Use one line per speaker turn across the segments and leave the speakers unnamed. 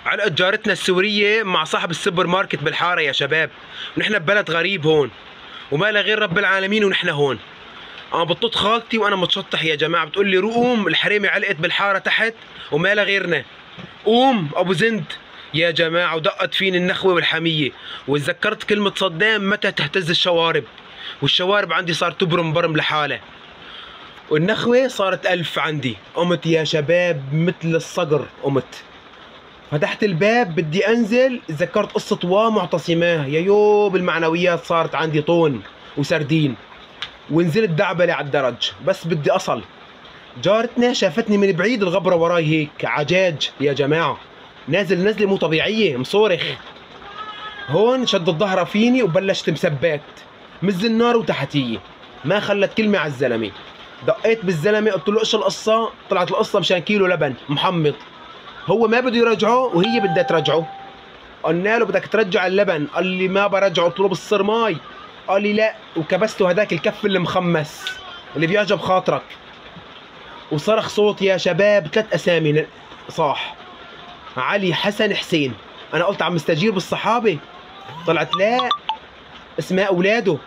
علقت جارتنا السورية مع صاحب السوبر ماركت بالحارة يا شباب. ونحن ببلد غريب هون وما لا غير رب العالمين ونحن هون. انا بطلت خالتي وانا متشطح يا جماعة، بتقول لي روقوم الحريمة علقت بالحارة تحت وما لا غيرنا. قوم ابو زند يا جماعة، ودقت فيني النخوة والحمية وتذكرت كلمة صدام متى تهتز الشوارب، والشوارب عندي صار تبرم برم لحالة، والنخوة صارت 1000 عندي. قمت يا شباب مثل الصقر، قمت فتحت الباب بدي انزل، تذكرت قصة معتصماه يا يوب، المعنويات صارت عندي طون وسردين، ونزلت دعبلة على الدرج بس بدي اصل. جارتنا شافتني من بعيد، الغبرة وراي هيك عجاج يا جماعة، نازل نزلة مو طبيعية مصورخ. هون شدت ظهرها فيني وبلشت مسبات مز النار وتحتية، ما خلت كلمة على الزلمة. دقيت بالزلمة قلت له ايش القصة؟ طلعت القصة مشان كيلو لبن محمض، هو ما بده يرجعه وهي بدها ترجعه. قلنا له بدك ترجع اللبن، قال لي ما برجعه. قلت له بالصر ماي، قال لي لا، وكبسته هداك الكف اللي مخمس اللي بيعجب خاطرك. وصرخ صوت يا شباب 3 اسامي صاح، علي حسن حسين. انا قلت عم مستجير بالصحابة، طلعت لا، اسماء اولاده.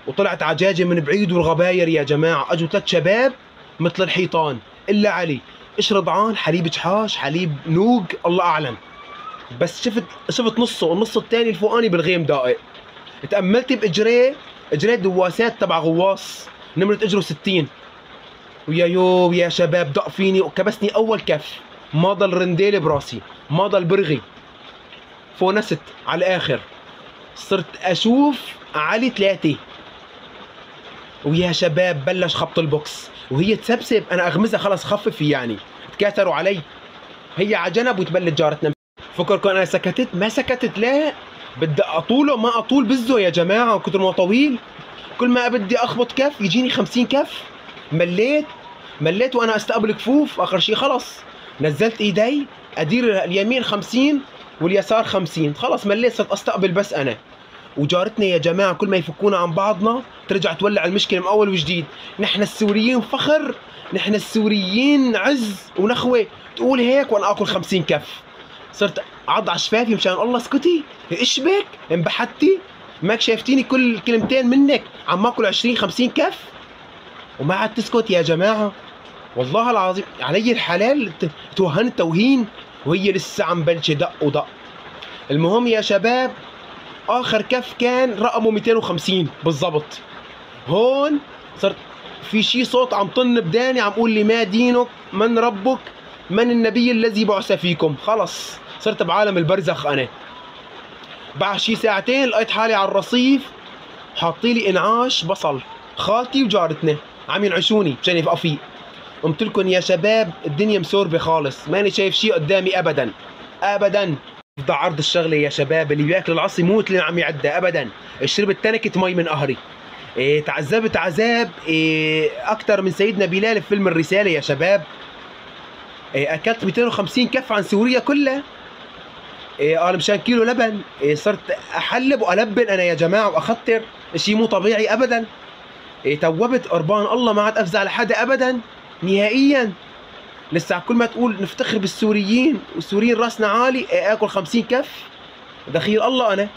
وطلعت عجاجة من بعيد والغباير يا جماعة، اجوا 3 شباب مثل الحيطان الا علي، ايش رضعان، حليب جحاش، حليب نوق، الله اعلم. بس شفت نصه، النص الثاني الفوقاني بالغيم دائق. تأملت باجريه، اجريه دواسات تبع غواص، نمرة اجره 60. ويا يوب يا شباب دق فيني وكبسني اول كف، ما ضل رنديل براسي، ما ضل برغي، فونست على الاخر. صرت اشوف علي 3. ويا شباب بلش خبط البوكس وهي تسبسب، انا اغمزها خلص خففي يعني، تكاثروا علي. هي على جنب وتبلد جارتنا. فكركم انا سكتت؟ ما سكتت، لا بدي اطوله ما اطول بزه يا جماعه، وكتر ما طويل كل ما بدي اخبط كف يجيني 50 كف. مليت وانا استقبل كفوف. اخر شيء خلص نزلت ايدي ادير اليمين 50 واليسار 50، خلص مليت، صرت استقبل بس انا. وجارتنا يا جماعه كل ما يفكونا عن بعضنا ترجع تولع المشكله من اول وجديد. نحن السوريين فخر، نحن السوريين عز ونخوه، تقول هيك وانا اكل 50 كف. صرت اعض على شفافي مشان الله اسكتي، ايش بك انبحتي؟ ماك شايفتيني كل كلمتين منك عم اكل 20 50 كف وما عاد تسكت يا جماعه. والله العظيم علي الحلال توهنت توهين، وهي لسه عم بلش دق ودق. المهم يا شباب اخر كف كان رقمه 250 بالضبط. هون صرت في شي صوت عم طن بداني عم قول لي ما دينك، من ربك، من النبي الذي بعث فيكم. خلص صرت بعالم البرزخ انا. بعد شي ساعتين لقيت حالي على الرصيف حاطين لي انعاش بصل، خالتي وجارتنا عم ينعشوني مشان يبقى فيه. قلت لكم يا شباب الدنيا مسوربه خالص، ماني شايف شيء قدامي ابدا ابدا. بضع عرض الشغله يا شباب، اللي بياكل العصي موت اللي عم يعدى ابدا. شربت تنكه مي من قهري. تعذبت عذاب اكثر من سيدنا بلال في فيلم الرساله يا شباب. اكلت 250 كف عن سوريا كلها. قال مشان كيلو لبن. صرت احلب والبن انا يا جماعه واخطر، شيء مو طبيعي ابدا. توبت قربان الله، ما عاد افزع لحدا ابدا نهائيا. لسه كل ما تقول نفتخر بالسوريين والسوريين راسنا عالي، اكل 50 كف، دخيل الله انا.